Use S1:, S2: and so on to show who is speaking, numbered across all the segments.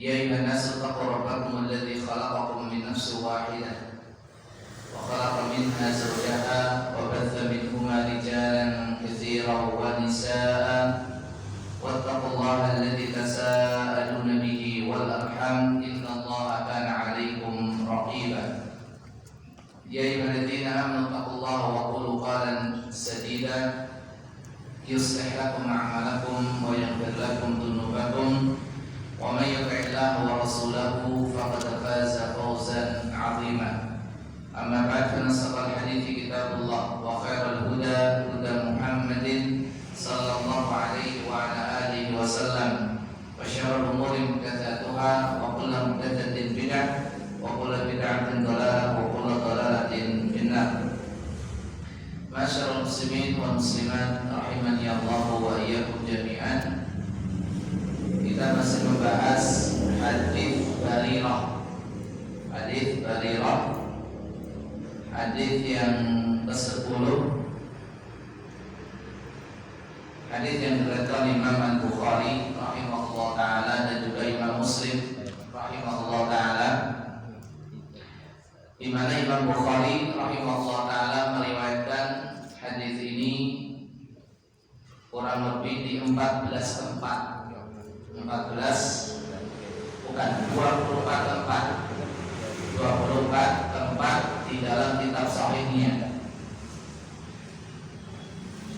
S1: يا أيها الناس اتقوا ربكم الذي خلقكم من نفس واحدة وخلق منها زوجها وبث منهما رجالا كثيرا ونساء واتقوا الله الذي تساءلون به والأرحام إن الله كان عليكم رقيبا يا أيها الذين آمنوا اتقوا الله وقولوا قولا سديدا يصلح لكم أعمالكم ويغفر لكم ذنوبكم ومن يطع الله ورسوله فقد فاز فوزا عظيما أما بعد فإن أصدق الحديث كتاب الله وخير الهدى هدى محمد صلى الله عليه وعلى آله وسلم وشر الأمور محدثاتها وكل محدثة بدعة وكل بدعة ضلالة وكل ضلالة في النار. Masyarul muslimin wal muslimat rahimani Allah wa iyyakum jami'an. Kita masih membahas hadis Barirah. Hadis yang ke-10. Hadis yang diriwayatkan Imam Al-Bukhari rahimahullah taala dan juga Imam Muslim rahimahullah taala. Di mana Imam Bukhari rahimahullah taala meriwayatkan hadis ini kurang lebih di 24 tempat di dalam kitab sahihnya.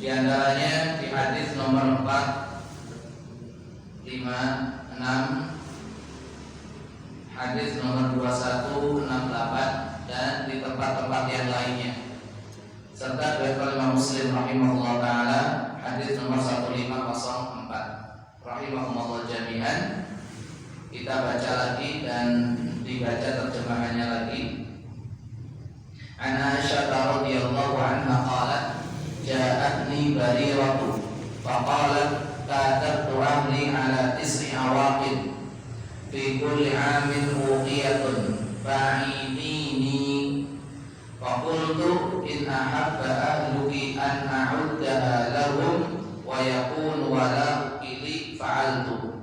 S1: Di antaranya di hadis nomor 4, 5, 6, hadis nomor 21, 68 dan di tempat-tempat yang lainnya. Serta diriwayatkan Imam Muslim rahimahullah taala hadis nomor 1504 rahimahullah jami'an. Kita baca lagi dan dibaca terjemahannya lagi. An Aisyah radhiyallahu anha qalat ja'atni Bariratu faqalat katabtu ahli ala 9 awaqid fi kulli 'amin uqiyatun fa'inini faqultu in ahabba ahluki an a'uddaha lahum wa yakun wala'u li fa'altu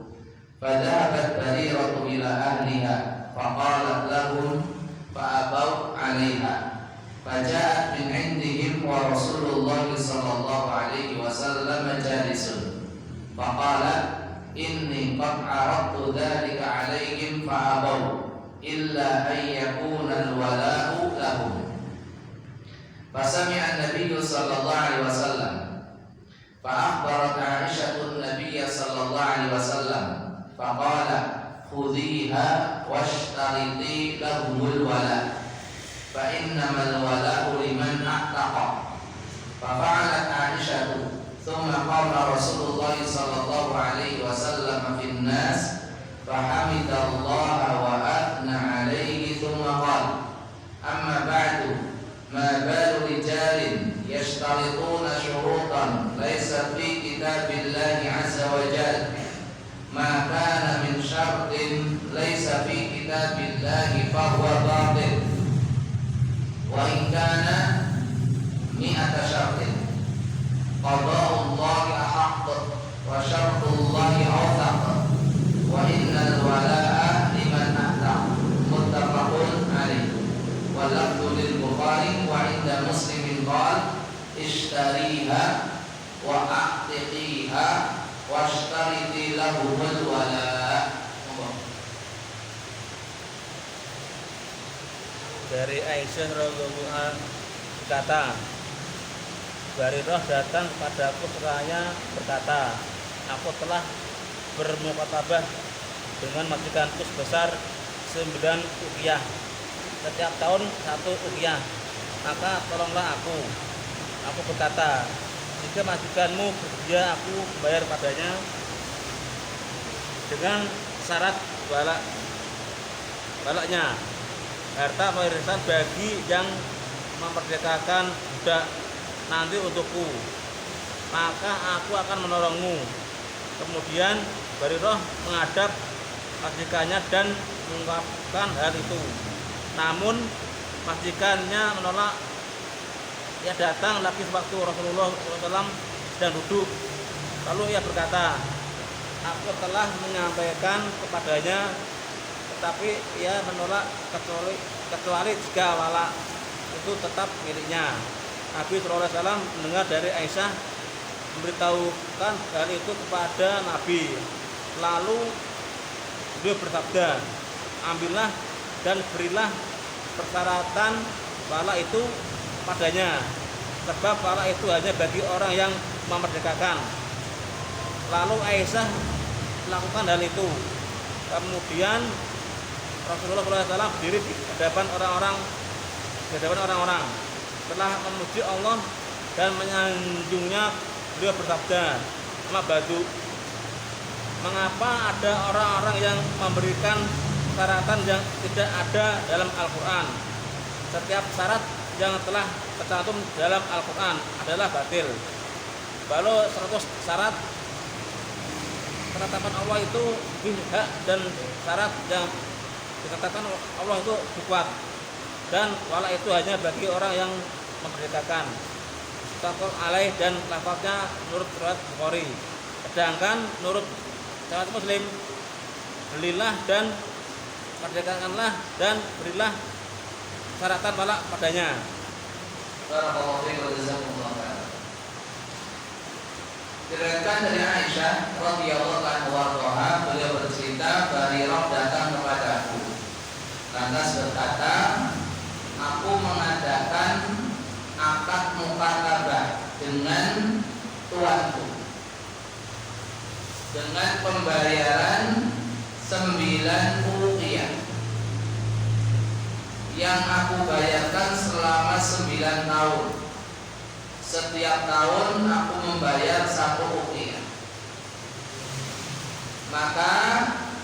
S1: fadhahabat Bariratu ila ahliha faqalat lahum fa'abaw 'alayha faja'at min 'indihim wa Rasulullah sallallahu alaihi wasallam jalisun faqalat inni qad aradtu dhalika 'alaihim fa'abaw illa an yakuna al-wala'u lahum. Fasami'a an-nabiy sallallahu alaihi wasallam fa akhbarat Aisyah an-nabiy sallallahu alaihi wasallam faqala khudhiha washtariti lahumul wala' fa innamal wala'u liman a'taqa. Fa fa'alat Aisyah thumma qala Rasulullah sallallahu alaihi wasallam fin nas fahamidallaha wa athna alaihi thumma qala amma ba'du ma balu rijalin yashtarituna syurutan laysa fi kitabillahi azza wa jalla ma kana min syartin laysa fi kitabillahi fahuwa batil wa in kana mi'ata syartin qada'ullahi ahaq wa syartullahi awthaq wa innal wala'a liman ahtaq. Muttafaqun alaih. Wa lafdhu lil Bukhari wa inda Muslimin qala ishtariha wa a'tiqiha washtariti lahumul wala'.
S2: Dari Aisyah radhiyallahu anha berkata, Barirah datang kepadaku seraya berkata, aku telah bermukatabah dengan majikanku sebesar 9 uqiyah, setiap tahun 1 uqiyah, maka tolonglah aku. Aku berkata, jika majikanmu bersedia aku membayar padanya dengan syarat balaknya, harta warisan bagi yang memperdekakan budak nanti untukku, maka aku akan menolongmu. Kemudian Barirah menghadap majikannya dan mengungkapkan hal itu. Namun majikannya menolak. Ia datang lagi sewaktu Rasulullah SAW sedang duduk. Lalu ia berkata, aku telah menyampaikan kepadanya, tetapi ia menolak kecuali jika wala itu tetap miliknya. Nabi SAW mendengar dari Aisyah memberitahukan hal itu kepada Nabi. Lalu beliau bersabda, ambillah dan berilah persyaratan wala itu padanya, sebab wala itu hanya bagi orang yang memerdekakan. Lalu Aisyah melakukan hal itu. Kemudian Rasulullah SAW berdiri di hadapan orang-orang, setelah memuji Allah dan menyanjungnya, beliau bersabda, "Amma ba'du, mengapa ada orang-orang yang memberikan syaratan yang tidak ada dalam Al-Quran? Setiap syarat yang telah tercantum dalam Al-Quran adalah batil. Walau 100 syarat ketetapan Allah itu hak dan syarat yang dikatakan Allah itu kuat, dan wala itu hanya bagi orang yang memerdekakan." Mustaqil alaih, dan lafaznya menurut riwayat Bukhari. Sedangkan menurut riwayat Muslim, belilah dan merdekakanlah dan berilah syaratan wala padanya.
S1: Barakallahu fiikum wa jazakumullahu khairan. Diriwayatkan dari Aisyah radhiyallahu anha, beliau bercerita, Barirah datang kepadaku lantas berkata, aku mengadakan akad mukatabah dengan tuanku dengan pembayaran 9 uqiyah yang aku bayarkan selama 9 tahun. Setiap tahun aku membayar 1 uqiyah. Maka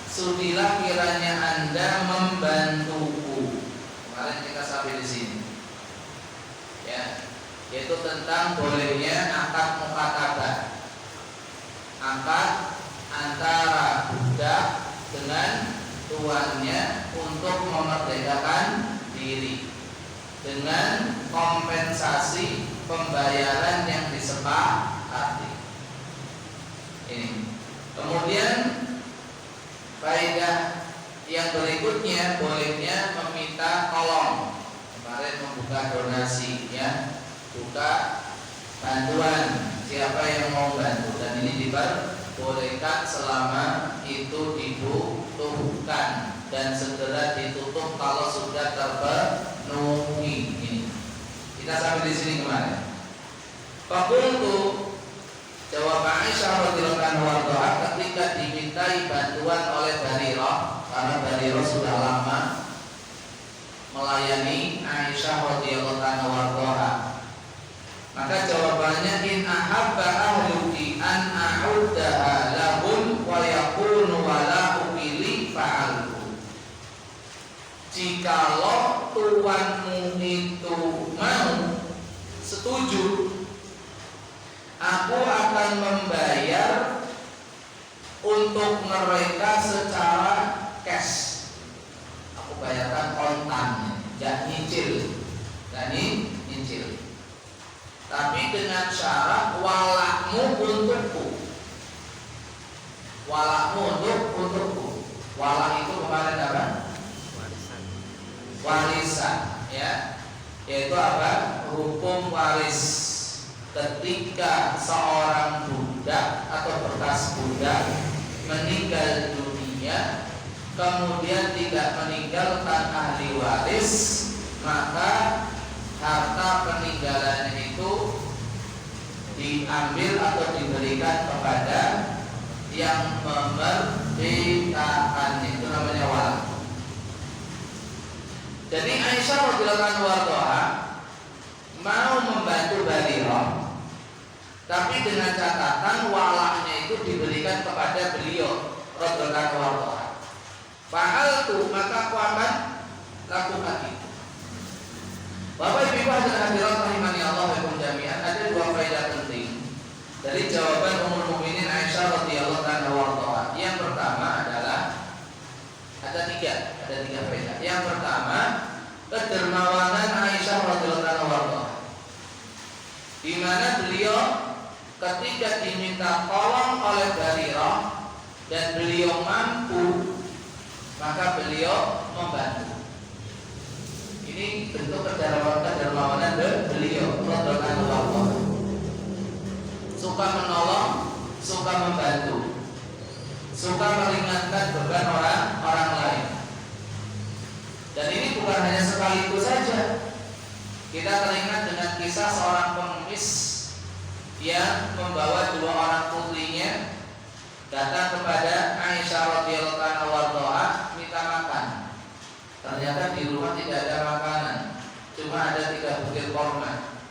S1: sudilah kiranya Anda membantuku. Kemarin kita sampai di sini, ya, yaitu tentang bolehnya akad mukatabah, akad antara budak dengan tuannya untuk memerdekakan diri dengan kompensasi pembayaran yang disepakati. Ini. Kemudian faedah yang berikutnya, bolehnya meminta tolong. Kemarin membuka donasi, ya, buka bantuan siapa yang mau bantu, dan ini diperbolehkan selama itu dibutuhkan dan segera ditutup kalau sudah terpenuhi. Ini kita sampai di sini kemarin. Fakultu, jawab Aisyah radhiyallahu anha ketika dimintai bantuan oleh Barirah, karena Barirah sudah lama melayani Aisyah radhiyallahu anha. Maka jawabannya, in ahabba ahluki an a'uddaha lahum wa yakunu wala ukili fa'alku. Jikalau tuanmu itu mau, setuju, aku akan membayar untuk mereka secara cash. Aku bayarkan kontan, ya, nyicil, dan nyicil. Tapi dengan syarat walakmu untukku. Walakmu untukku. Walak itu kemarin apa? Warisan, ya. Yaitu apa? Hukum waris. Ketika seorang budak atau bekas budak meninggal dunia, kemudian tidak meninggalkan ahli waris, maka harta peninggalannya itu diambil atau diberikan kepada yang memerdekakannya. Itu namanya walak. Jadi Aisyah radhiyallahu anha mau membantu Barirah, tapi dengan catatan walaknya itu diberikan kepada beliau radhiyallahu anha. Fa'altu, maka aku akan lakukan itu. Bapak Ibu hadirin hadirat rahimani Allah wa ikum jami'an, ada 2 faedah penting dari jawaban Ummul Mukminin Aisyah radhiyallahu anha. Yang pertama adalah ada tiga faedah. Yang pertama, kedermawanan Aisyah radhiyallahu anha, di mana beliau ketika diminta tolong oleh Barirah dan beliau mampu, maka beliau membantu. Ini bentuk kedermawanan beliau radhiyallahu anhu. Suka menolong, suka membantu, suka meringankan beban orang lain. Dan ini bukan hanya sekali itu saja. Kita teringat dengan kisah seorang pengemis yang membawa 2 orang putrinya datang kepada Aisyah radhiyallahu anha minta makan. Ternyata di rumah tidak ada makanan, cuma ada 3 butir korma.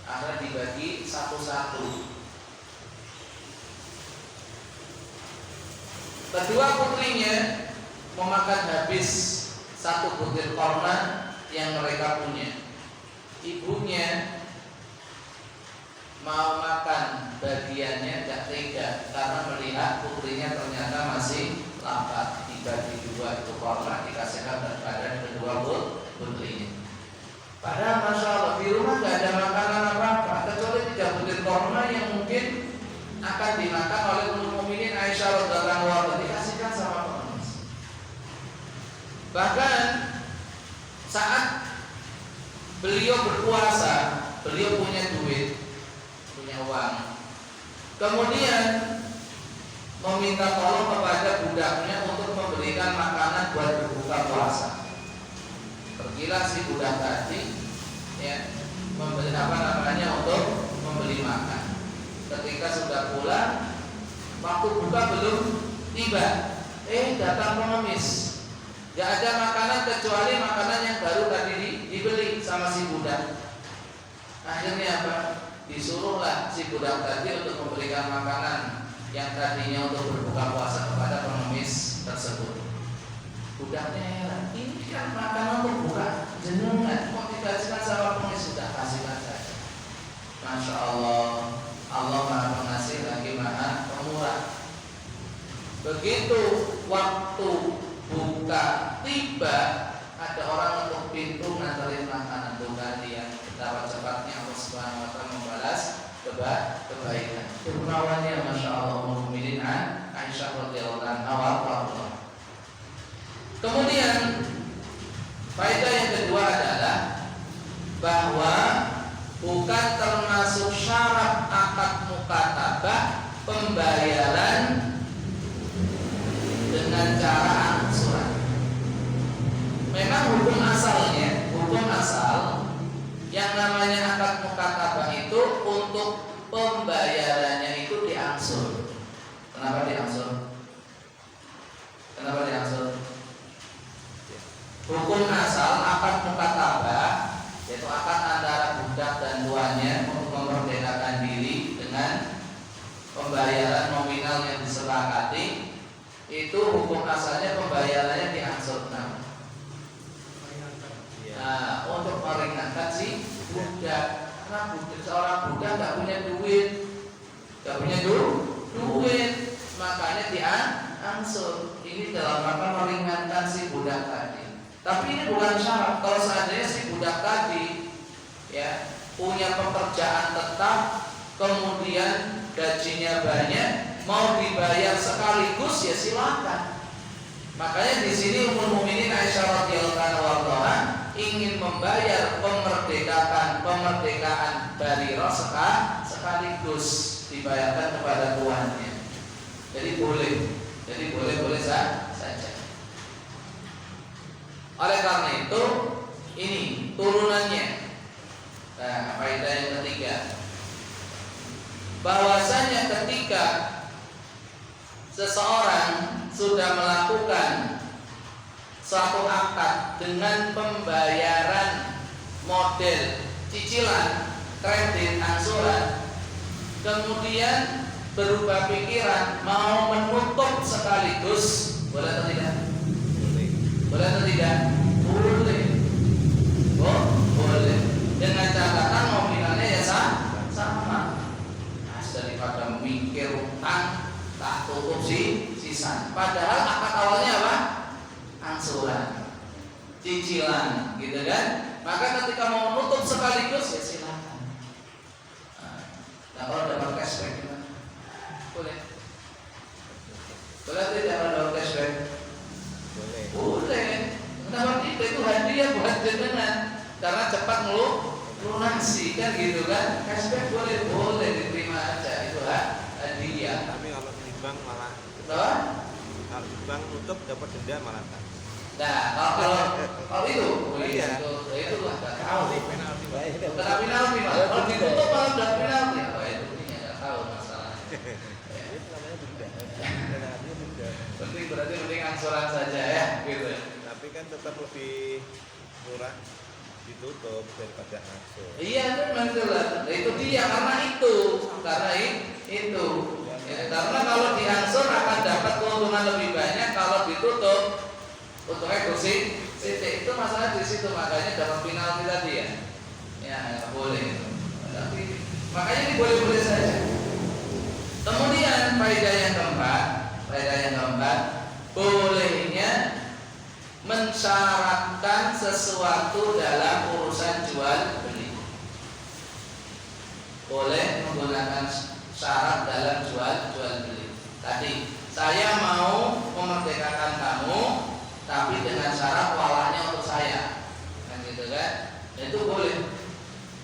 S1: Akhirnya dibagi satu-satu. Kedua putrinya memakan habis 1 butir korma yang mereka punya. Ibunya mau makan bagiannya tidak tega karena melihat putrinya ternyata masih lapar. Dibagi 2 itu korma dikasihkan kepada kedua putrinya. Padahal masya Allah di rumah tidak ada makanan apa-apa kecuali 3 butir korma yang mungkin akan dimakan oleh Ummul Mukminin Aisyah radhiyallahu anha, dikasihkan sama pengemis. Bahkan saat beliau berpuasa, beliau punya duit, punya uang. Kemudian meminta tolong kepada budaknya untuk memberikan makanan buat berbuka puasa. Pergilah si budak tadi, ya, membeli untuk membeli makan. Ketika sudah pulang, waktu buka belum tiba, datang pengemis. Gak ada makanan kecuali makanan yang baru tadi dibeli sama si budak. Akhirnya apa? Disuruhlah si budak tadi untuk memberikan makanan yang tadinya untuk berbuka puasa kepada pengemis tersebut. Budaknya heran, ini kan makanan untuk buka, jenengan mau dikasihkan sama pengemis, sudah kasihkan saja. Masya Allah, Allah Maha Pengasih lagi Maha Pemurah. Begitu waktu buka tiba, ada orang untuk pintu nganterin makanan. Bukan yang betapa cepatnya Allah Subhanahu Wa Taala membalas kebaikan. Dermawannya Masya Allah Ummul Mukminin Aisyah radhiyallahu anha. Kemudian faedah yang kedua adalah bahwa bukan termasuk syarat akad mukatabah pembayaran dengan cara angsuran. Memang hukum asal yang namanya akad mukatabah itu untuk pembayarannya itu diangsur. Kenapa diangsur? Hukum asal akad mukatabah yaitu akad antara budak dan tuannya untuk memerdekakan diri dengan pembayaran nominal yang disepakati. Itu hukum asalnya pembayarannya diangsur. Untuk meringankan si budak, karena seorang budak nggak punya duit, makanya diangsur. Ini dalam rangka meringankan si budak tadi. Tapi ini bukan syarat. Kalau seandainya si budak tadi ya punya pekerjaan tetap, kemudian gajinya banyak, mau dibayar sekaligus ya silakan. Makanya di sini Ummul Mukminin Aisyah radhiyallahu anha ingin membayar pemerdekakan Barirah sekaligus dibayarkan kepada tuannya. Jadi boleh saja. Oleh karena itu ini turunannya. Nah, faedah yang ketiga, bahwasanya ketika seseorang sudah melakukan suatu akad dengan pembayaran model cicilan, kredit, angsuran, kemudian berubah pikiran mau menutup sekaligus, boleh atau tidak? Boleh atau tidak? Boleh. Boleh. Dengan catatan nominalnya ya sama. Nah, daripada mikir utang tak tutup sisa. Padahal akad awalnya apa? Angsuran, cicilan, gitu kan? Maka ketika mau menutup sekaligus ya silakan. Nah, kalau dapat cashback gimana? Boleh. Boleh tidak kalau cashback?
S3: Boleh.
S1: Boleh. Kenapa tidak? Itu hadiah buat jenengan karena cepat melunasi kan gitu kan? Cashback boleh diterima aja itu hadiah.
S3: Tapi kalau di bank malah
S1: Loh?
S3: kalau di bank nutup dapat denda malah kan.
S1: Nah, kalau itu,
S3: Iya.
S1: itu lah nggak tahu.
S3: Penalti.
S1: Kena penalti mas. Kalau ditutup malah udah penalti. Apa itu? Ini nggak tahu masalahnya.
S3: Itu namanya denda. Penalti denda.
S1: Penting berarti mending angsuran saja ya, gitu.
S3: Tapi kan tetap lebih murah ditutup daripada angsur.
S1: Iya memang itulah. Nah, itu dia karena itu. Ya, karena kalau diangsur akan dapat keuntungan lebih banyak kalau ditutup. Untungnya kursi titik itu masalah di situ, makanya dalam penalti tadi ya. Ya nggak boleh. Tapi makanya ini boleh-boleh saja. Kemudian faedah yang keempat, bolehnya mensyaratkan sesuatu dalam urusan jual beli. Boleh menggunakan syarat dalam jual beli. Tadi saya mau memerdekakan kamu, tapi dengan syarat walaknya untuk saya, kan gitu kan? Itu boleh.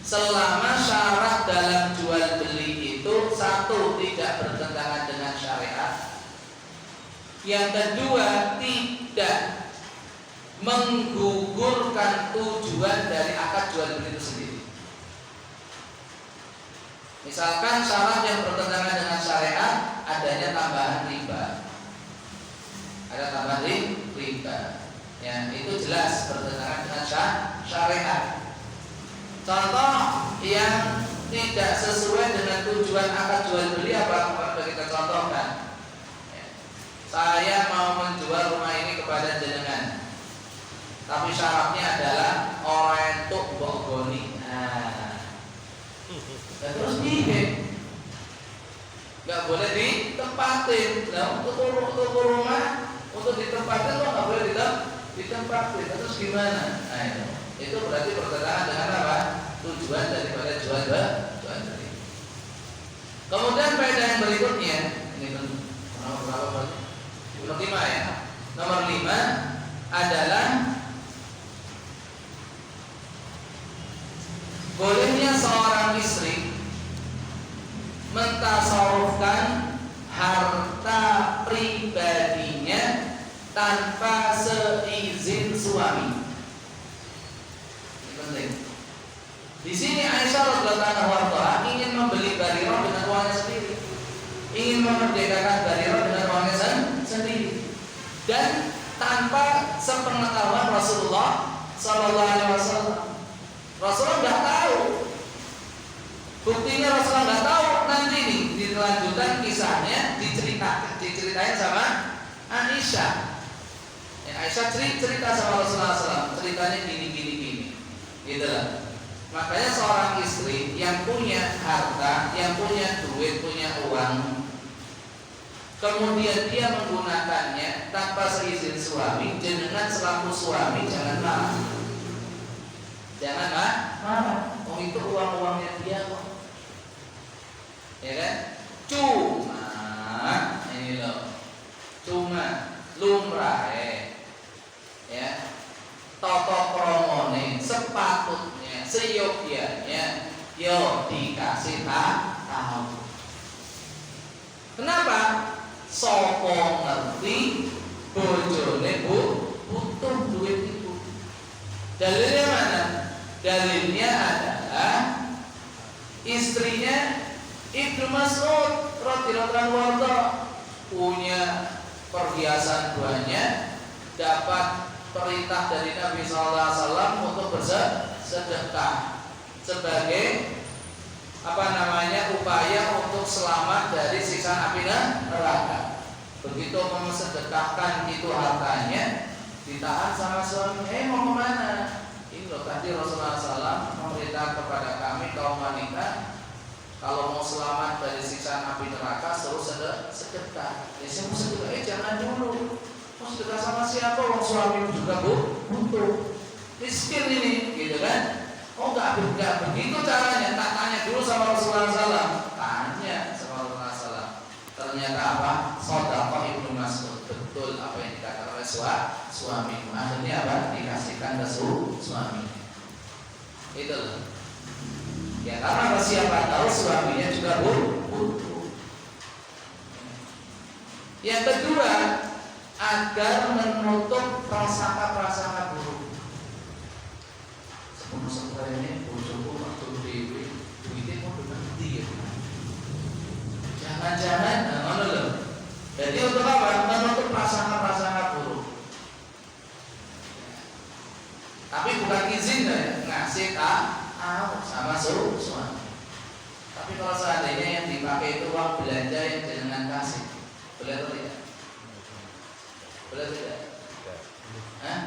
S1: Selama syarat dalam jual beli itu satu tidak bertentangan dengan syariat, yang kedua tidak menggugurkan tujuan dari akad jual beli itu sendiri. Misalkan syarat yang bertentangan dengan syariat adanya tambahan riba, ada tambahan riba, ya itu jelas bertentangan dengan syariat. Contoh yang tidak sesuai dengan tujuan akad jual beli apa kita contohkan? Ya. Saya mau menjual rumah ini kepada jenengan, tapi syaratnya adalah orentuk bogoni. Dan terus nggak boleh ditempatin. Nah, untuk rumah untuk ditempatin lo nggak boleh ditempatin. Terus gimana? Nah, itu berarti bertentangan dengan apa? Tujuan daripada jual beli. Kemudian faedah yang berikutnya, ini nomor berapa? Nomor 5 ya. Nomor 5 adalah bolehnya seorang istri mentasarufkan harta pribadinya tanpa seizin suami. Ini penting. Di sini Aisyah radhiyallahu anha ingin membeli Barirah dengan uangnya sendiri, ingin memerdekakan Barirah dengan uangnya sendiri, dan tanpa sepengetahuan Rasulullah Sallallahu Alaihi Wasallam. Rasulullah nggak tahu. Buktinya Rasulullah nggak tahu. Nanti nih di lanjutan kisahnya diceritain sama Aisyah. Ya, Aisyah cerita sama Rasulullah SAW. Ceritanya gini, gitu lah. Makanya seorang istri yang punya harta, yang punya duit, punya uang, kemudian dia menggunakannya tanpa seizin suami, jenengan selaku suami jangan marah. Jangan marah. Oh itu uangnya dia kok. Ya kan? Cuma ini loh. Cuma lumrah ya. Toto promone sepatutnya seyogyanya yo dikasih tahu. Kenapa? Sopo ngerti bojone butuh duit itu. Dalilnya mana? Dalilnya adalah istrinya Ibnu Mas'ud radhiyallahu anhu punya perhiasan banyak, dapat perintah dari Nabi SAW untuk bersedekah sebagai upaya untuk selamat dari siksa api neraka. Begitu memsedekahkan itu hartanya, ditahan sama suami. Mau kemana? Ini loh tadi Rasulullah SAW memerintah kepada kami kaum wanita, kalau mau selamat dari siksa api neraka suruh sedekah. Ya saya mau sedekah, jangan dulu. Mau sedekah sama siapa? Wong suami juga butuh. Miskin ini, gitu kan? Oh enggak begitu caranya. Tak tanya dulu sama Rasulullah SAW. Tanya sama Rasulullah SAW. Ternyata apa? Shadaqah Ibnu Mas'ud. oleh suami. Akhirnya apa? Dikasihkan ke suami. Itu loh. Ya karena siapa tahu suaminya juga butuh. Yang kedua, agar menutup prasangka-prasangka buruk. Sebenarnya bojoku waktu dewi duitnya mau berhenti ya. Jangan-jangan, mana loh? Jadi untuk apa? Menutup prasangka-prasangka buruk. Tapi bukan izin ya, ngasih tahu sama suami. Tapi kalau seandainya yang dipakai itu uang belanja yang jangan kasih, boleh atau tidak? Boleh atau tidak? Hah?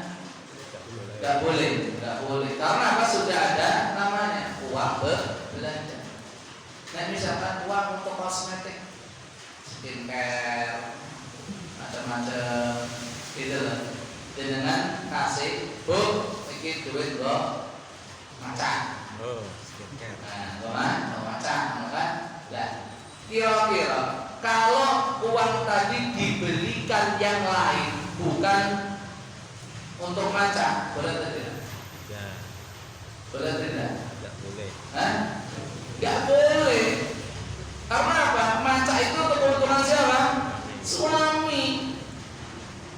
S1: Gak boleh, gak boleh. Karena apa? Sudah ada namanya uang belanja. Nah misalkan uang untuk kosmetik, skincare, macam-macam, gitu loh. Dengan kasih, ini duit lo macan.
S3: Skincare.
S1: Nah, lo macan, kan? Lah, kira-kira kalau uang tadi dibelikan yang lain, bukan untuk macan, boleh atau tidak?
S3: Ya.
S1: Boleh atau tidak?
S3: Tidak boleh.
S1: Hah? Gak boleh. Karena apa? Maca itu kebetulan siapa? Suami.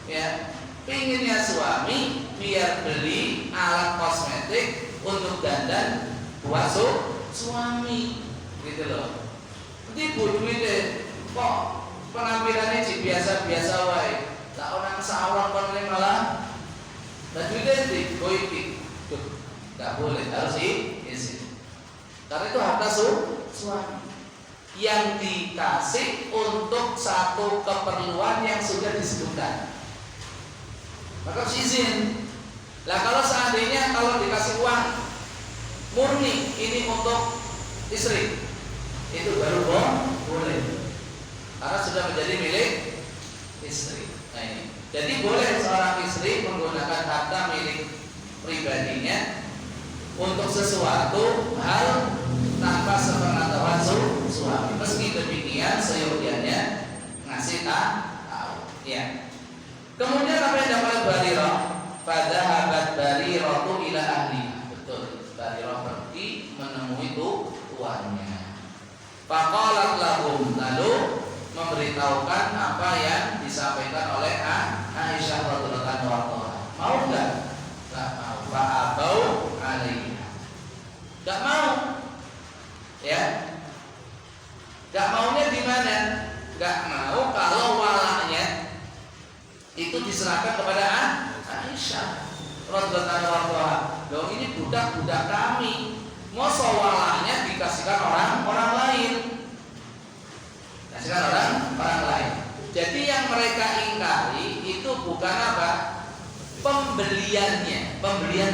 S1: Ya, pinginnya suami biar beli alat kosmetik untuk dandan buat suami, gitu loh. Nanti bodoh deh. Kok penampilannya sih biasa-biasa wae. Tak orang sawang kon malah. Dan duitnya di goiki. Gak boleh, harus izin. Karena itu harta suami yang dikasih untuk satu keperluan yang sudah disebutkan, maka harus izin. Lah kalau seandainya kalau dikasih uang murni ini untuk istri, itu baru boleh, karena sudah menjadi milik istri. Nah ini, jadi boleh seorang istri menggunakan harta milik pribadinya untuk sesuatu hal tanpa sepengetahuan suami. Meski demikian seyogianya ngasih tahu. Ya. Kemudian apa yang dapat Barirah? Fadhahabat Bariratu ila ahli. Betul. Barirah pergi menemui tuannya. Faqalat lahum, lalu memberitahukan apa yang disampaikan oleh Aisyah radhiyallahu anha. Mau enggak? Enggak mau. Fa'abau alaihi. Enggak mau. Ya. Enggak maunya di mana? Enggak mau kalau walaknya itu diserahkan kepada Aisyah radhiyallahu anha. Loh ini budak-budak kami. Masa walaknya dikasihkan orang lain. Kasihkan orang lain. Jadi yang mereka ingkari itu bukan apa? Pembelian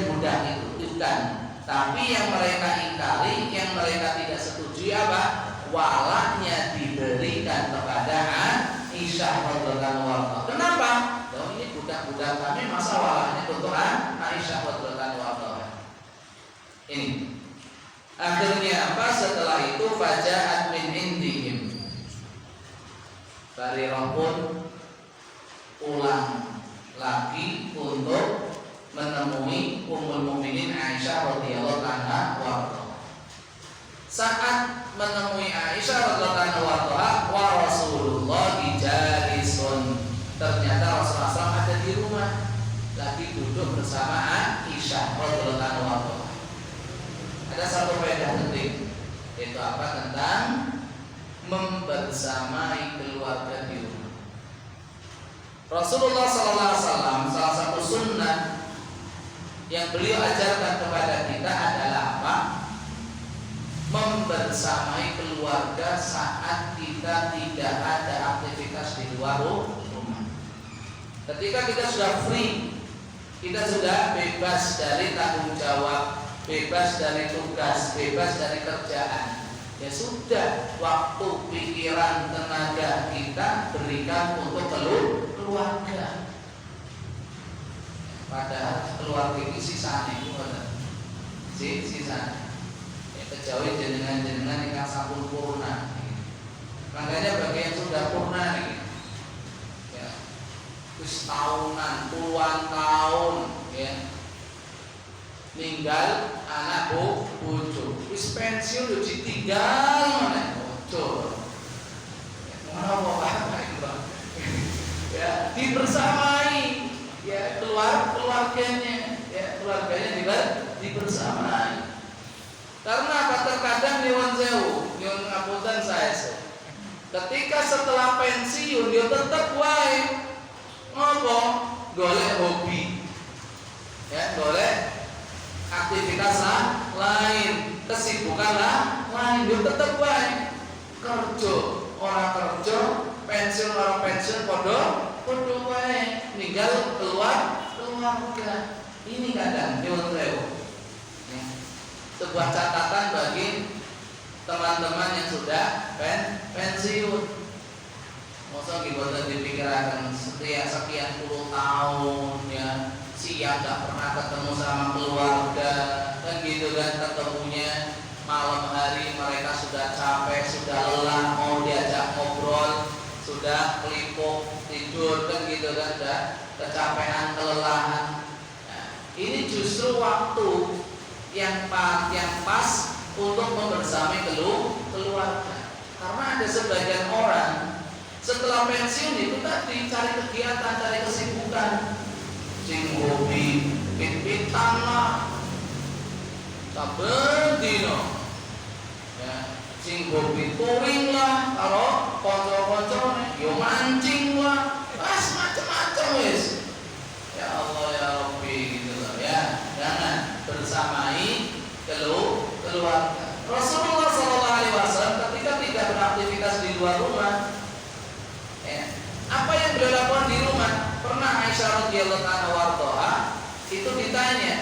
S1: budak itu bukan. Tapi yang mereka ingkari, yang mereka tidak setujui apa? Walaknya diberikan kepada Aisyah radhiyallahu anha. Kenapa? Oh ini budak-budak kami, masa walaknya untuk Aisyah radhiyallahu anha. Ini. Akhirnya apa? Setelah itu faja'at min indihim. Barirah pun pulang lagi untuk menemui Ummul Mukminin Aisyah radhiyallahu anha. Saat menemui Aisyah radhiyallahu anha wa Rasulullah jalisun, ternyata Rasulullah SAW ada di rumah lagi duduk bersama Aisyah radhiyallahu anha. Ada satu faedah penting, yaitu apa? Tentang membersamai keluarga di rumah. Rasulullah SAW salah satu sunnah yang beliau ajarkan kepada kita adalah apa? Membersamai keluarga saat kita tidak ada aktivitas di luar rumah. Ketika kita sudah free, kita sudah bebas dari tanggung jawab, bebas dari tugas, bebas dari kerjaan. Ya sudah, waktu, pikiran, tenaga kita berikan untuk keluarga. Padahal keluarga ini sisanya itu ada sisanya. Ya, kejauhi jenengan yang sampun purna. Makanya bagi yang sudah purna nih, ya, wis tahunan, puluhan tahun ya. Ninggal anak bojo, wis pensiun yo ditinggal meneh bojo. Ngono apa itu? Ya, dibersamai ya keluarganya dibersamai. Karena apa? Terkadang nyuwun sewu, nyuwun ngapunten saya. Ketika setelah pensiun dia tetap wae ngopo golek hobi. Ya, golek aktivitas lain, kesibukan lain, dia tetap wae kerja, orang kerja, pensiun orang pensiun podo wae ninggal keluarga. Ini kadang nyuwun sewu. Sebuah catatan bagi teman-teman yang sudah pensiun. Masa kita dipikirkan sekian puluh tahun ya, siang gak pernah ketemu sama keluarga, kan gitu kan, ketemunya malam hari mereka sudah capek, sudah lelah, mau diajak ngobrol, sudah kelipuk tidur, kan gitu kan, sudah kecapean, kelelahan. Nah, ini justru waktu yang pas untuk membersamai keluarga. Karena ada sebagian orang setelah pensiun itu tadi cari kegiatan, cari kesibukan, sing hobi pit-pitan lah, saben dino, ya, sing hobi touring lah, kalau kanca-kancane yo mancing lah, macam-macam wis. Ya Allah ya Rabbi gitu loh ya. Jangan bersamai keluarga. Rasulullah SAW ketika tidak beraktivitas di luar rumah, ya, apa yang beliau lakukan di rumah? Pernah Aisyah radhiyallahu anha itu ditanya,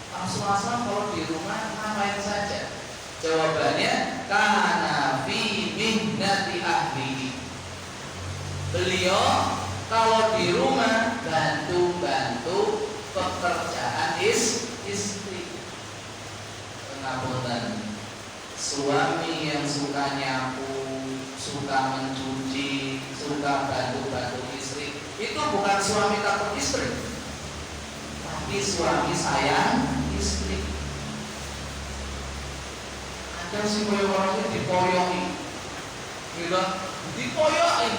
S1: Rasulullah SAW kalau di rumah ngapain saja? Jawabannya, kana fi mihnati ahlihi. Beliau kalau di rumah bantu pekerjaan istri. Pengapunten, suami yang suka nyapu, suka mencuci, suka bantu istri, itu bukan suami takut istri, tapi suami sayang istri. Ada sih orangnya dipoyoki, gitu, dipoyoki.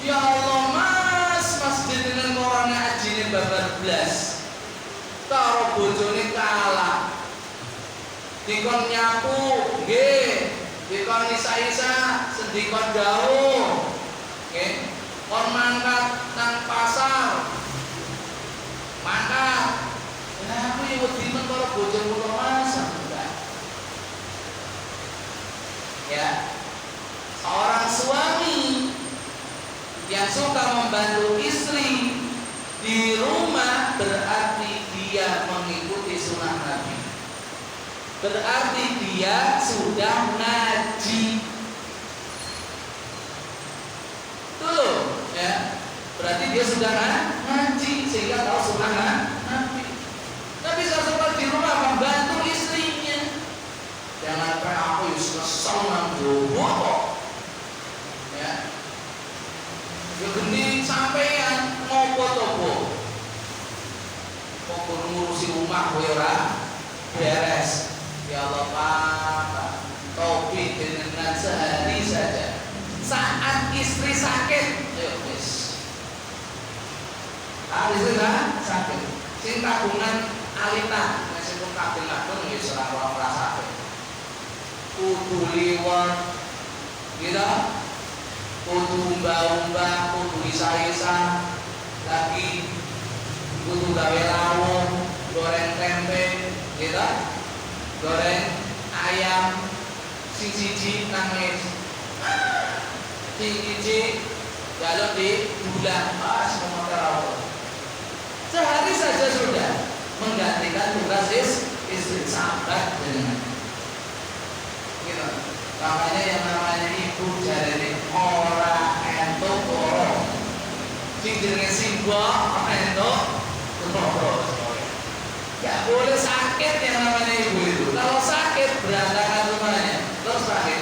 S1: Ya Allah mas jenengan orangnya ajine babar blas, karo bojone kalah, dikon nyapu, nggih, dikon isa-isa, sedikon jauh, nggih, kon mangkat nang pasar, mangkat. Lah aku yo wedi men karo bojoku kok masak, ya. Seorang suami yang suka membantu istri di rumah berarti dia mengikuti sunnah Nabi. Berarti dia sudah ngaji. Tuh, ya. Berarti dia sudah ngaji sehingga tahu sunnah Nabi. Tapi sesuatu di rumah membantu istrinya. Jangan sampai aku kesel nanggung kok. Ya. Ya geni sampean ngopo-ngopo. Kok ngurusi rumah kowe ora beres. Ya Allah Pak, taufiq dengan sehari saja. Saat istri sakit, ayo wis. Istri sakit. Sing tabungan alitan, meskipun kabel-kabel wis ora sakit. Kudu liwat, gitu. Kudu umba-umba, kudu isa-isa, lagi kudu gawe lawuh, goreng tempe, gitu. Goreng ayam, siji nangis, siji jalur di bulan, semua terawat. Sehari saja sudah menggantikan tugas istri, sahabat dengan gitu. Makanya yang namanya ibu jadi ora entuk ora, sing jenenge simbok entuk ora. Gak boleh sakit yang namanya ibu itu. Kalau sakit berantakan rumahnya. Terus sakit,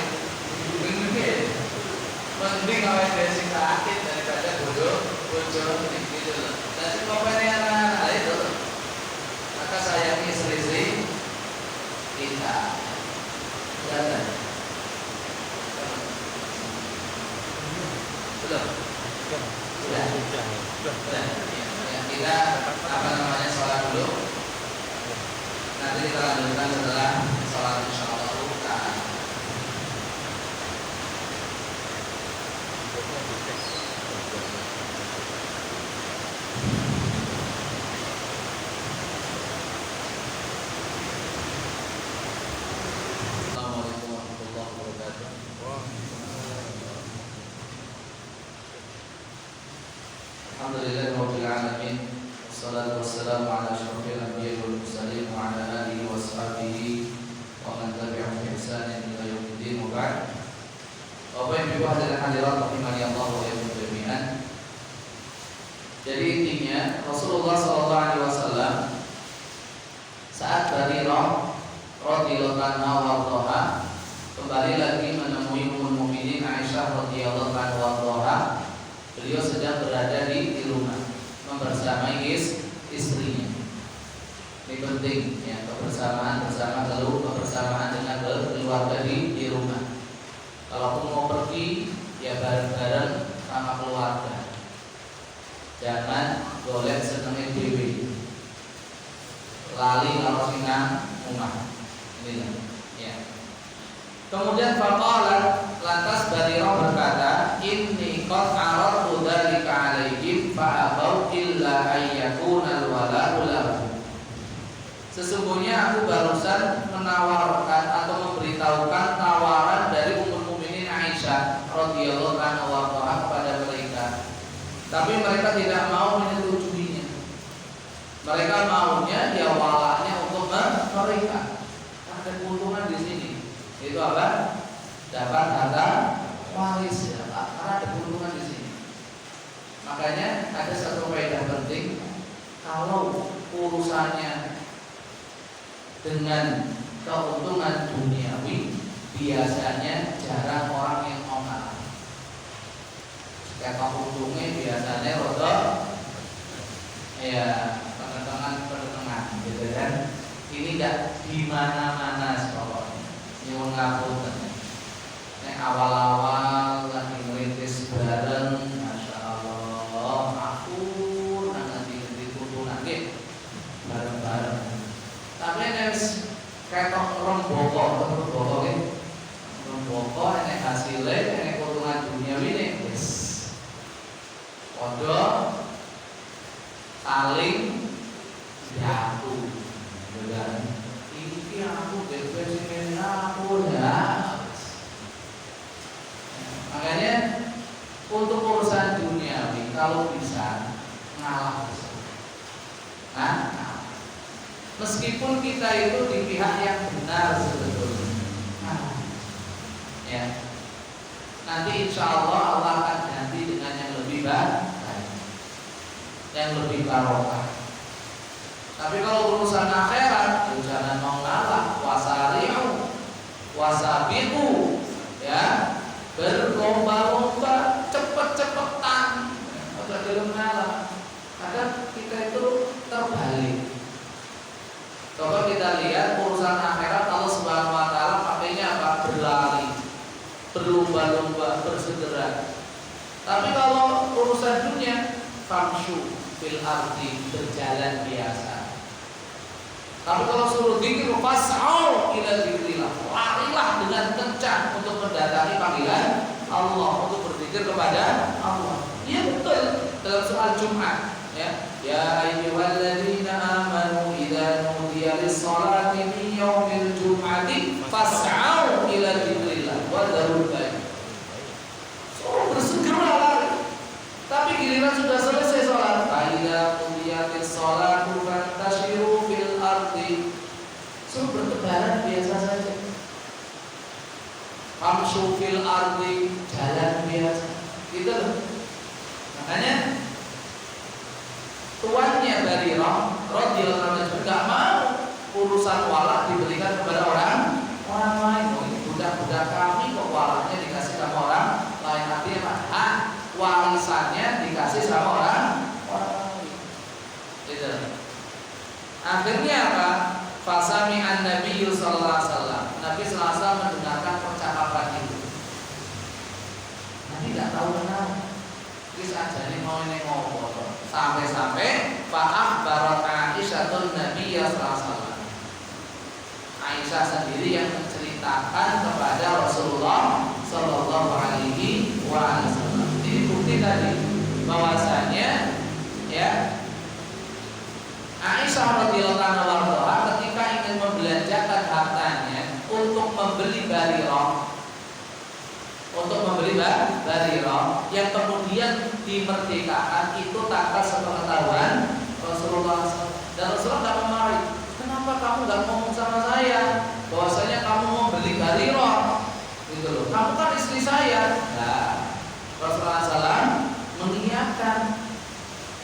S1: mending awet besi sakit daripada bodoh kita sholat dulu. Nanti kita lanjutkan setelah sholat insyaallah ta'ala. Assalamualaikum warahmatullahi wabarakatuh. Alhamdulillahirabbil alamin. Wassalatu wassalamu ala asyrofil anbiya'i wal mursalin wa ala alihi washabihi wa man tabi'ahum bi ihsanin ila yaumiddin wa ba'd. Bapak Ibu hadirin hadirat rahimani Allah wa iyyakum jami'an. Jadi intinya Rasulullah sallallahu alaihi wasallam saat Barirah radhiyallahu anha warḍaha kembali lagi menemui Ummul Mukminin Aisyah radhiyallahu anha. Beliau sedang berada di rumah membersamai istrinya. Ini penting ya, kebersamaan dengan keluarga di rumah. Kalaupun mau pergi ya bareng-bareng sama keluarga. Jangan golek senenge dhewe. Lali kalau sinang omah. Ini ya. Kemudian faqala, lantas Barirah berkata, inni qad aradtu dzalika 'alaihim fa abau illa ayyakuna al-wala'u lahu. Sesungguhnya aku barusan menawarkan atau memberitahukan tawaran dari Ummul Mukminin Aisyah radhiyallahu anha kepada mereka. Tapi mereka tidak mau menyetujuinya. Mereka maunya ya walaknya untuk mereka. Ada keuntungan di sini. Itu apa? Dapat harta waris ya, karena ada keuntungan di sini. Makanya ada satu faedah penting, kalau urusannya dengan keuntungan duniawi, biasanya jarang orang yang mau ngalah. Kayak untungnya biasanya rodo, ya pertengahan, gitu kan? Ini tidak di mana-mana pokoknya. Nyuwun ngapunten. Nek awal-awal lagi merintis bareng, masya Allah, aku nanti tuntunan nggih bareng-bareng. Tapi nek ketok romboko nggih. Romboko nek hasilnya nek keuntungan duniawi nek wis padha saling jatuh. Dan ini aku depresi aku ya. Makanya untuk urusan duniawi kalau bisa ngalah. Nah, meskipun kita itu di pihak yang benar sebetulnya. Nah, ya. Nanti insya Allah Allah akan ganti dengan yang lebih baik, yang lebih barokah. Tapi kalau urusan akhirat, ya jangan mau ngalah. Wasari'u wasabiqu, ya, berlomba-lomba, cepet-cepetan. Agak dalam ngalah. Kadang kita itu terbalik. Coba kita lihat urusan akhirat, Allah Subhanahu wa taala pakainya apa? Berlari, berlomba-lomba, bersegera. Tapi kalau urusan dunia, famshu fil ardi, berjalan biasa. Tapi kalau suruh zikir, fas'au ila dzikrillah, larilah dengan kencang untuk mendatangi panggilan Allah, untuk berzikir kepada Allah. Iya betul dalam soal Jumat, ya. Ya ayyuhalladzina amanu idza nudiya lis-shalati min yaumil jum'ati fas'au ila dzikrillah wa dzarul bay'. Suruh bersegera lari. Tapi giliran sudah selesai sholat, idza nudiyatis shalatu fantashiru fil ardi, suruh bertebaran biasa saja. Famshu fil ardi, jalan biasa. Gitu loh. Makanya tuannya Barirah radhiyallahu anha juga mau urusan walak diberikan kepada orang lain. Oh, ini budak-budak kami kok walaknya dikasih sama orang lain, artinya apa? Warisannya dikasih sama orang lain. Gitu. Akhirnya apa? Fasami'an Nabi sallallahu alaihi wasallam. Nabi sallallahu alaihi wasallam mendengarkan percakapan itu. Nabi tidak tahu kenapa. Wis ajane mau ini ngopo to. Sampai-sampai fa'akhbarat Aisyatun Nabiya sallallahu alaihi wasallam. Aisyah sendiri yang menceritakan kepada Rasulullah sallallahu alaihi wasallam. Ini bukti tadi bahwasanya ya Aisyah radhiyallahu anha ketika ingin membelanjakan hartanya untuk membeli Barirah yang kemudian dimerdekakan itu tanpa sepengetahuan Rasulullah SAW. Dan Rasulullah tidak memarahi. Kenapa kamu nggak ngomong sama saya bahwasanya kamu mau beli Barirah? Gitu loh. Kamu kan istri saya. Nah, Rasulullah SAW mengiyakan.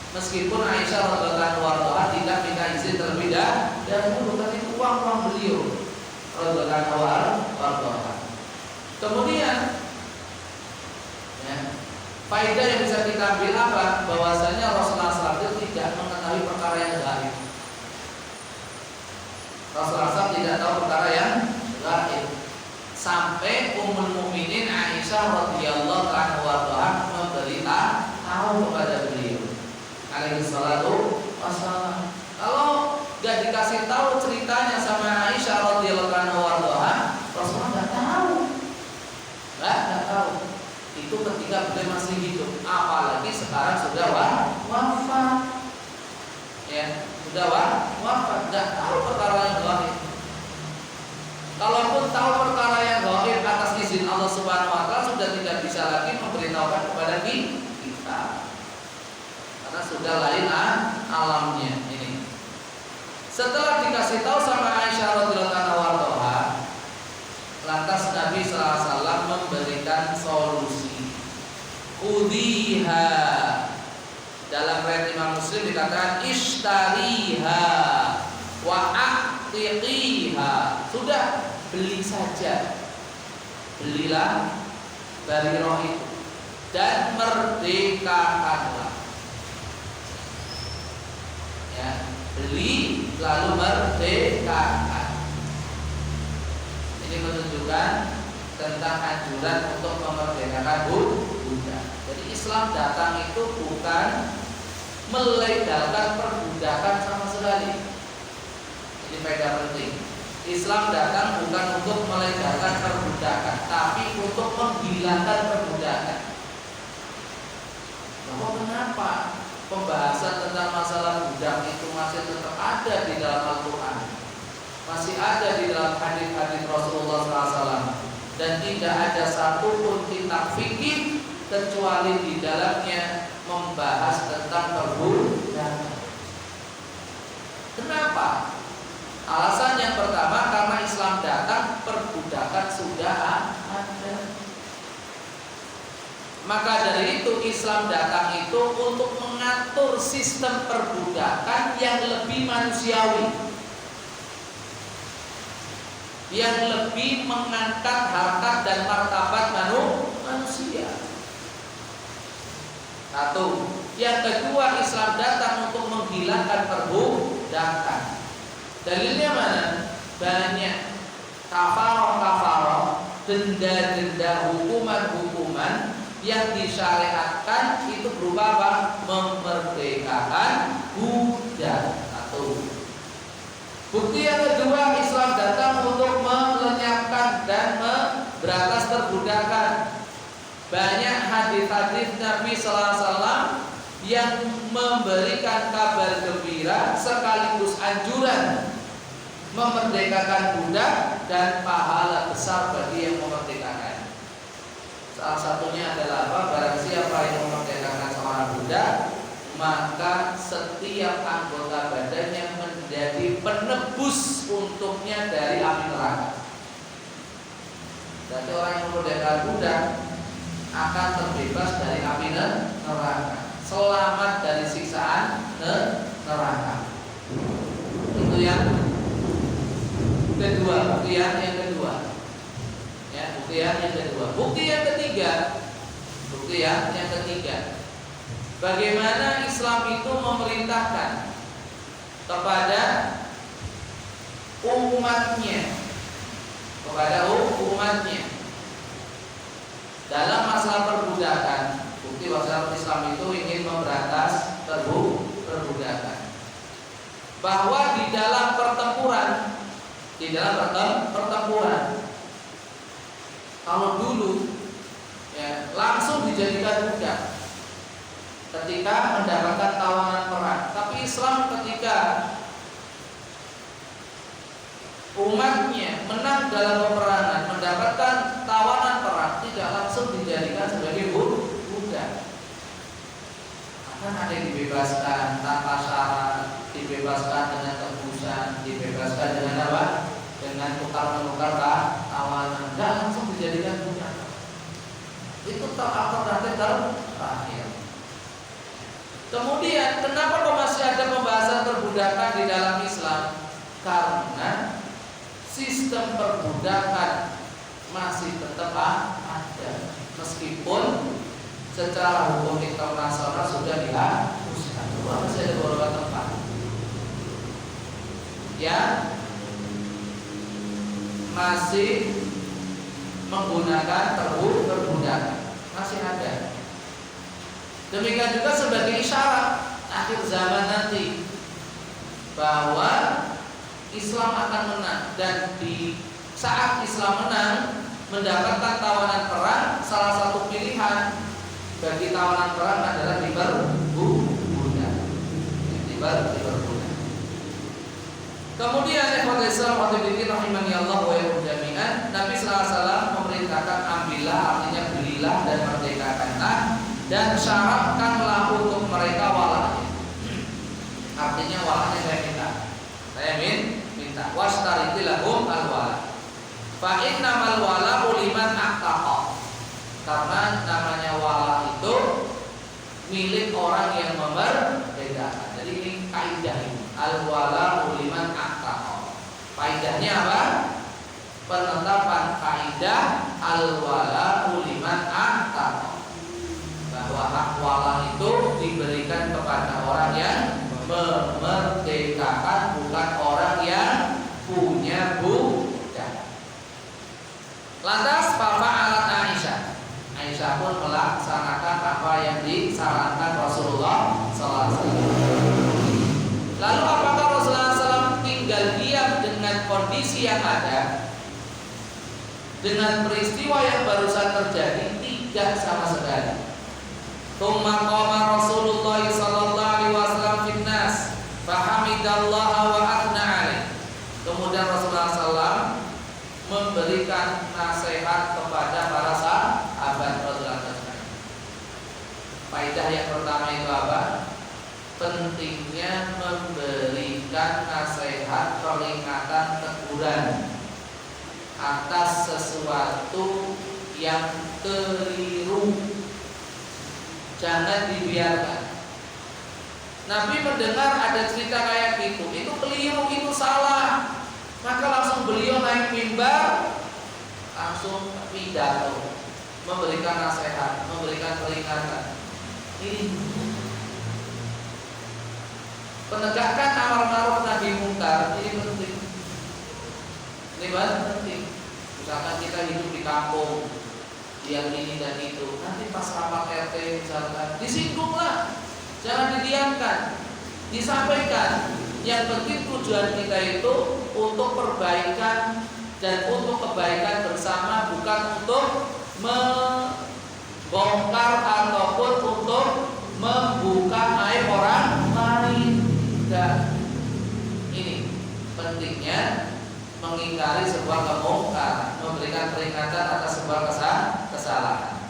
S1: Meskipun Aisyah radhiyallahu anha tidak minta izin terlebih dahulu, bukan itu uang beliau radhiyallahu anha. Kemudian ya, faedah yang bisa kita ambil apa? Bahwasanya Rasulullah SAW tidak mengetahui perkara yang gaib. Rasulullah SAW tidak tahu perkara yang gaib. Sampai Ummul Mukminin Aisyah radhiyallahu anha memberitahu kepada beliau alaihi salatu wassalam. Kalau gak dikasih tahu ceritanya sama Aisyah radhiyallahu anha, Rasulullah nggak tahu. Itu ketika beliau masih hidup. Apalagi sekarang sudah wafat. Ya, sudah wafat. Nggak tahu perkara yang gaib. Kalaupun tahu perkara yang gaib atas izin Allah Subhanahu Wa Taala, sudah tidak bisa lagi memberitahukan kepada kita. Karena sudah lain alamnya ini. Setelah dikasih tahu sama Aisyah radhiyallahu anha, lantas Nabi sallallahu alaihi wasallam memberikan solusi. Udiha. Dalam riwayat Imam Muslim dikatakan ishtariha wa a'tiqiha. Sudah, beli saja. Belilah Barirah itu dan merdekakanlah. Ya, beli lalu merdekakan. Ini menunjukkan tentang anjuran untuk memerdekakan budak. Jadi Islam datang itu bukan melegalkan perbudakan sama sekali. Ini faedah penting. Islam datang bukan untuk melegalkan perbudakan, tapi untuk menghilangkan perbudakan. Bahwa kenapa pembahasan tentang masalah budak itu masih tetap ada di dalam Al-Quran, masih ada di dalam hadis-hadis Rasulullah SAW, dan tidak ada satupun kitab fikih kecuali di dalamnya membahas tentang perbudakan. Kenapa? Alasan yang pertama, karena Islam datang, perbudakan sudah ada. Maka dari itu Islam datang itu untuk mengatur sistem perbudakan yang lebih manusiawi, yang lebih mengangkat harkat dan martabat manusia. Satu. Yang kedua, Islam datang untuk menghilangkan perbudakan. Dalilnya mana? Banyak. Kafaroh, denda-denda, hukuman-hukuman yang disyariatkan itu berupa apa? Memerdekakan budak. Satu. Bukti yang kedua, Islam datang untuk melenyapkan dan memberantas perbudakan. Banyak hadis-hadis Nabi sallallahu alaihi wasallam yang memberikan kabar gembira sekaligus anjuran memerdekakan budak dan pahala besar bagi yang memerdekakan. Salah satunya adalah apa? Barang siapa yang memerdekakan seorang budak, maka setiap anggota badannya menjadi penebus untuknya dari api neraka. Jadi orang yang memerdekakan budak akan terbebas dari api neraka, selamat dari siksaan neraka. Itu yang kedua, bukti yang kedua. Ya, bukti yang kedua. Bukti yang ketiga. Bagaimana Islam itu memerintahkan kepada umatnya dalam masalah perbudakan. Bukti bahwa Islam itu ingin memberantas perbudakan. Bahwa di dalam pertempuran, kalau dulu ya, langsung dijadikan budak ketika mendapatkan tawanan perang. Tapi Islam ketika umatnya menang dalam peperangan, mendapatkan tawanan perang, tidak langsung dijadikan sebagai budak. Akan ada yang dibebaskan tanpa syarat, dibebaskan dengan tebusan, dibebaskan dengan apa? Dengan tukar-menukar tawanan, tidak langsung dijadikan budak. Itu alternatif terakhir. Kemudian kenapa kok masih ada pembahasan perbudakan di dalam Islam? Karena sistem perbudakan masih tetap ada, meskipun secara hukum internasional sudah dihapuskan. Masih ada beberapa tempat yang masih menggunakan perbudakan, masih ada. Demikian juga sebagai isyarat akhir zaman nanti bahwa Islam akan menang, dan di saat Islam menang mendapatkan tawanan perang, salah satu pilihan bagi tawanan perang adalah diperbudak. Kemudian ikhwatul Islam wa rahimani Allah wa iyyakum jami'an, Nabi sallallahu alaihi wasallam memerintahkan ambillah, artinya belilah dan merdekakanlah, dan syaratkanlah untuk mereka walanya. Artinya walanya saya minta wastariti lahum al-wala. Fa innamal wala liman aqtaqa. Karena namanya wala itu milik orang yang memerdekakan. Jadi ini kaidah ini. Al-wala liman aqtaqa. Kaidahnya apa? Penetapan kaidah al-wala liman aqtaqa. Bahwa hak wala itu diberikan kepada orang yang memerdekakan, bukan orang yang punya budak. Lantas fa'alat Aisyah pun melaksanakan apa yang disarankan Rasulullah SAW. Lalu apakah Rasulullah SAW tinggal diam dengan kondisi yang ada, dengan peristiwa yang barusan terjadi? Tidak sama sekali. Tsumma qama Rasulullah sallallahu alaihi wasallam finnas fahamidallaha wa athna alaihi. Kemudian Rasulullah SAW memberikan nasihat kepada para sahabat radhiyallahu anhum. Faedah yang pertama itu apa? Pentingnya memberikan nasihat, peringatan, teguran atas sesuatu yang keliru. Jangan dibiarkan. Nabi mendengar ada cerita kayak gitu, itu keliru, itu salah. Maka langsung beliau naik mimbar, langsung pidato, memberikan nasihat, memberikan peringatan. Ini penegakan amar ma'ruf nahi munkar, ini penting. Ini penting. Misalkan kita hidup di kampung, yang ini dan itu, nanti pas rapat RT misalkan disinggunglah, jangan didiamkan, disampaikan. Yang penting tujuan kita itu untuk perbaikan dan untuk kebaikan bersama, bukan untuk membongkar ataupun untuk membuka aib orang lain. Tidak. Ini pentingnya mengingkari sebuah kemungkaran, memberikan peringatan atas sebuah kesalahan.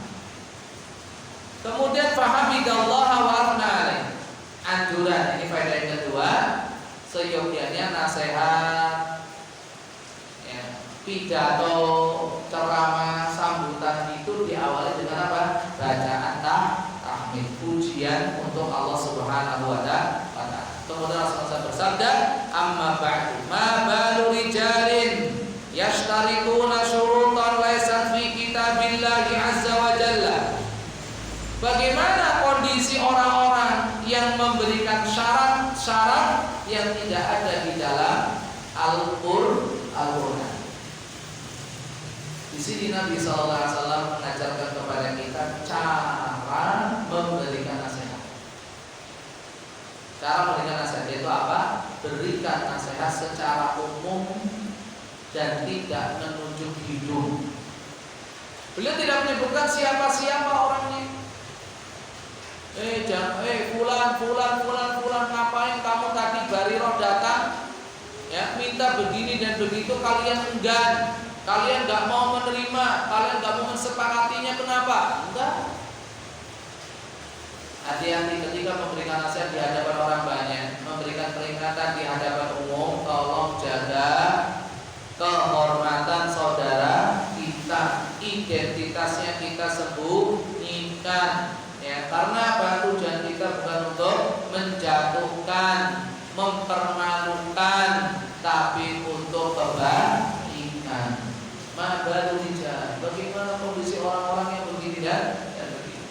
S1: Kemudian fahamidallaha wa athna alaihi. Anjuran, ini faedah yang kedua, seyogyanya nasihat, ya, pidato, ceramah, sambutan itu diawali dengan apa? Bacaan tahmid, pujian untuk Allah Subhanahu wa ta'ala. Kemudian Rasulullah bersabda, amma ba'du ma balu rijalin yashtarituna syurutan laysat fi kitabillahi azza wa jalla. Bagaimana kondisi orang-orang yang memberikan syarat-syarat yang tidak ada di dalam Al-Qur'an. Di sini Nabi SAW mengajarkan kepada kita cara memberikan nasihat. Cara memberikan nasihat itu apa? Berikan nasihat secara umum dan tidak menunjuk hidung. Beliau tidak menyebutkan siapa-siapa orangnya. Fulan, ngapain kamu tadi Bariroh datang? Ya, minta begini dan begitu, kalian enggan, kalian nggak mau menerima, kalian nggak mau mensepakatinya, kenapa? Enggak. Hati-hati ketika memberikan nasihat di hadapan orang banyak, memberikan peringatan di hadapan umum, tolong jaga kehormatan saudara kita, identitasnya kita sembunyikan, ya, karena apa? Tujuan kita bukan untuk menjatuhkan, mempermalukan, tapi untuk kebaikan. Baru dijawab bagaimana kondisi orang-orang yang begini dan begini.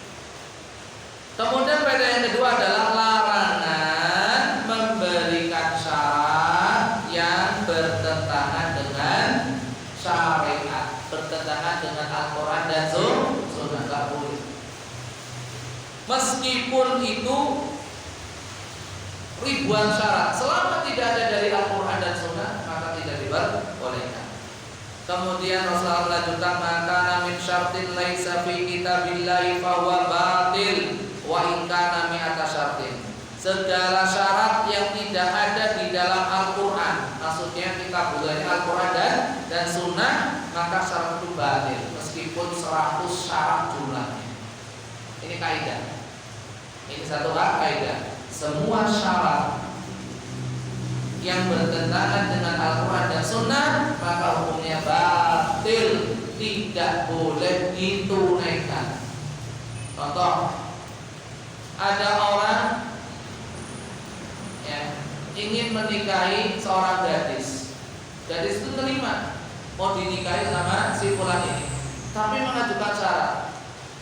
S1: Kemudian faedah yang kedua adalah larangan memberikan syarat yang bertentangan dengan syariat, bertentangan dengan Al-Quran dan Sunnah. Nggak boleh. Meskipun itu ribuan syarat, selama tidak ada dari Al-Quran dan Sunnah, maka tidak diperbolehkan. Kemudian Rasulullah melanjutkan, maka min syartin laisa fi kitabillahi fahuwa batil wa in kana mi'ata syartin. Segala syarat yang tidak ada di dalam Al-Quran, maksudnya kitabullah Al-Quran dan Sunnah, maka syarat itu batil meskipun 100 syarat jumlahnya. Ini kaidah. Ini satu kaidah. Semua syarat yang bertentangan dengan Al-Quran dan Sunnah, maka hukumnya batil, tidak boleh ditunaikan. Contoh, ada orang ya, ingin menikahi seorang gadis. Gadis itu terima mau dinikahi sama si fulan ini, tapi mengajukan syarat,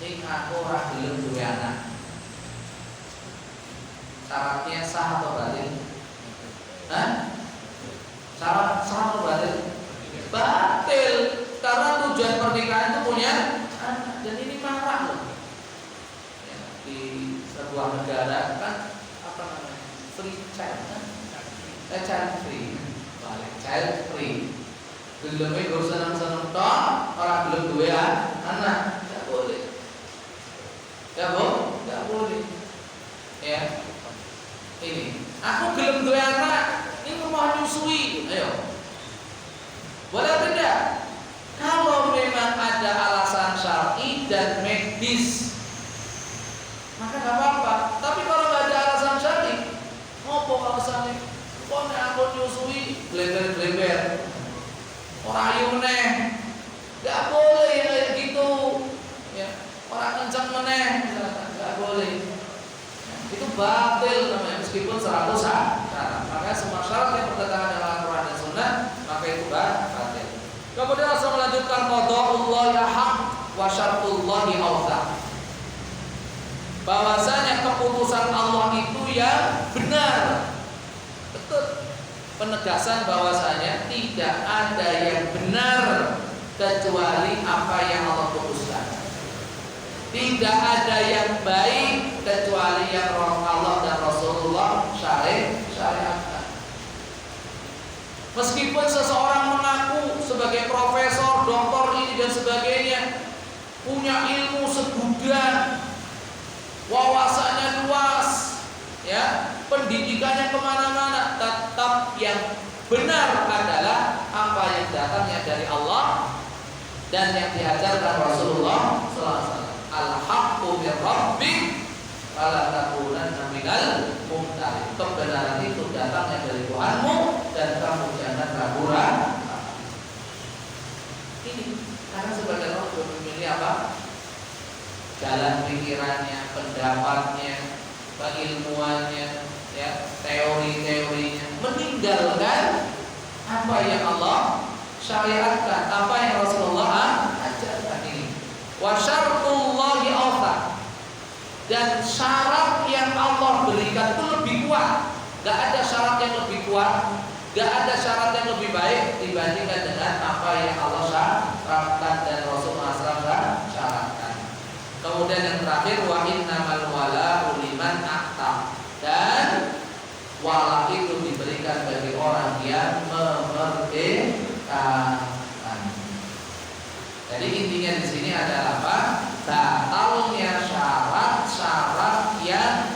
S1: ini aku ora gelem duwe anak. Syaratnya sah atau batil? Syarat atau batil? Batil, karena tujuan pernikahan itu punya anak, dan ini marak loh. Ya, di sebuah negara kan apa namanya? Free child, child free, balik child free. Gelemnya gak usah seneng toh, orang belum duwe anak, nggak boleh, nggak boleh. Ya, ini aku gelem duwe anak, ini mau nyusui, ayo. Boleh atau tidak? Kalau memang ada alasan syar'i dan medis, maka gak apa-apa. Tapi kalau gak ada alasan syar'i, ngopo alasannya? Kok aku nyusui, bleber-bleber, orang ayu meneh, gak boleh kayak gitu. Ya, orang kenceng meneh, gak boleh. Itu batil namanya, meskipun 100 syarat. Maka semua syarat yang bertentangan dengan Al-Quran dan Sunnah, maka itu batil. Kemudian Rasul melanjutkan, qada'ullahi haq wa syartullahi awthaq. Bahwasanya keputusan Allah itu yang benar. Betul. Penegasan bahwasanya tidak ada yang benar kecuali apa yang Allah putuskan. Tidak ada yang baik kecuali yang Allah dan Rasulullah syariatkan. Meskipun seseorang mengaku sebagai profesor, doktor ini dan sebagainya, punya ilmu segudang, wawasannya luas, ya, pendidikannya kemana-mana, tetap yang benar adalah apa yang datangnya dari Allah dan yang diajarkan Rasulullah SAW. Al-haqqu min rabbik fala takunanna minal mumtarin. Kebenaran itu datangnya dari Tuhanmu dan kamu jangan ragu-ragu. Ini karena sebagian orang sudah memilih apa? Jalan pikirannya, pendapatnya, keilmuannya, ya, teori-teorinya, meninggalkan apa yang Allah syariatkan, apa yang Rasulullah ajarkan ini. Wa syartullahi awthaq. Dan syarat yang Allah berikan itu lebih kuat. Gak ada syarat yang lebih kuat, gak ada syarat yang lebih baik dibandingkan dengan apa yang Allah syaratkan dan Rasulullah SAW syaratkan. Kemudian yang terakhir, wa innamal wala'u liman a'taq. Dan diberikan bagi orang yang memerdekakan. Jadi intinya di sini adalah apa? Batalnya syarat-syarat yang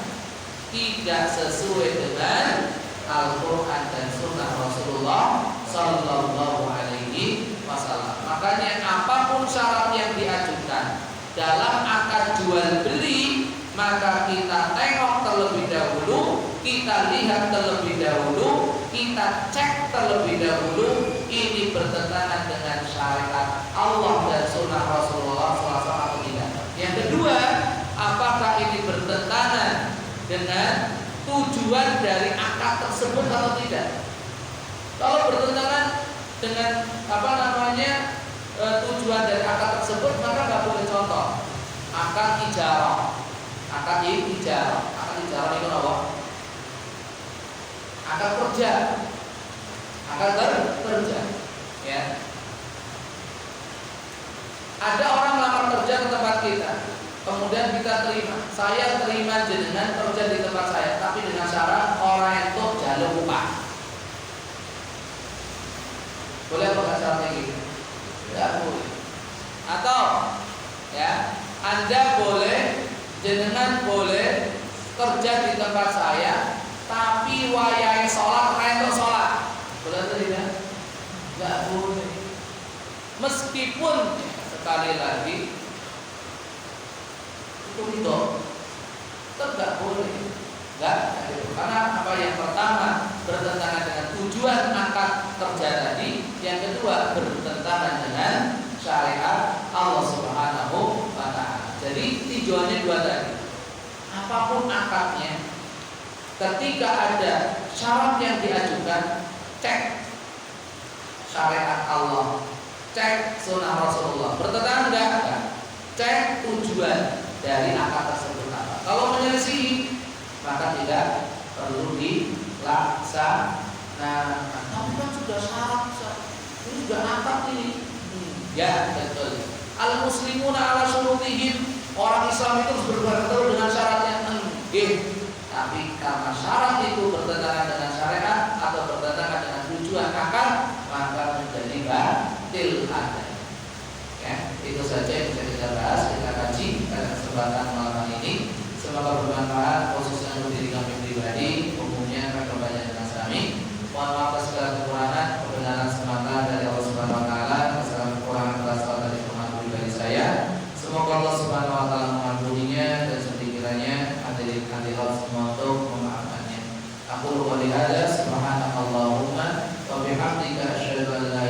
S1: tidak sesuai dengan Al-Quran dan Sunnah Rasulullah Sallallahu Alaihi Wasallam. Makanya apapun syarat yang diajukan dalam akad jual beli, maka kita tengok terlebih dahulu, kita lihat terlebih dahulu, kita cek terlebih dahulu, ini bertentangan dengan syariat Allah dan Sunnah Rasulullah SAW atau tidak. Yang kedua, apakah ini bertentangan dengan tujuan dari akad tersebut atau tidak? Kalau bertentangan dengan tujuan dari akad tersebut, maka nggak boleh. Contoh akad ijarah. Akad ijarah itu apa? Akad kerja. Akad kerja. Ya. Ada orang lamar kerja ke tempat kita, kemudian kita terima. Saya terima jenengan kerja di tempat saya, tapi dengan syarat orang itu jalur upah. Boleh apa nggak syaratnya gitu? Tidak boleh. Atau ya, Anda boleh, jenengan boleh kerja di tempat saya, tapi wayai sholat rento sholat. Boleh atau tidak? Tidak boleh. Meskipun sekali lagi itu tetap nggak boleh. Nggak, karena apa? Yang pertama bertentangan dengan tujuan akad kerja tadi, yang kedua bertentangan dengan syariat Allah Subhanahu wa Ta'ala. Jadi tujuannya dua tadi. Apapun akadnya, ketika ada syarat yang diajukan, cek syariat Allah, cek sunnah Rasulullah. Bertentangan enggak? Cek tujuan dari akad tersebut apa. Kalau menyelisih, maka tidak perlu dilaksanakan. Tapi kan sudah syarat, ini sudah akad ini. Ya, betul. Al-muslimuna ala syurutihim. Orang Islam itu harus berbuat dengan syaratnya. Tapi karena syarat itu bertentangan dengan syariat atau bertentangan dengan tujuan akad, maka menjadi batil adanya. Ya, itu saja yang bisa kita bahas, kita kaji pada kesempatan malam ini. Semoga bermanfaat, khususnya untuk diri kami pribadi, umumnya kebanyakan dengan kami. Mohon maaf atas segala kekurangan, kebenaran semata dari Allah Subhanahu Wa Taala. Kesalahan kekurangan berasal dari pemahaman pribadi saya. Semoga Allah Subhanahu Wa Taala mengampuninya dan sekiranya hadirin hadirat semua untuk memaafkannya. Aku qouli hadza subhanakallahumma wa bihamdika asyhadu an la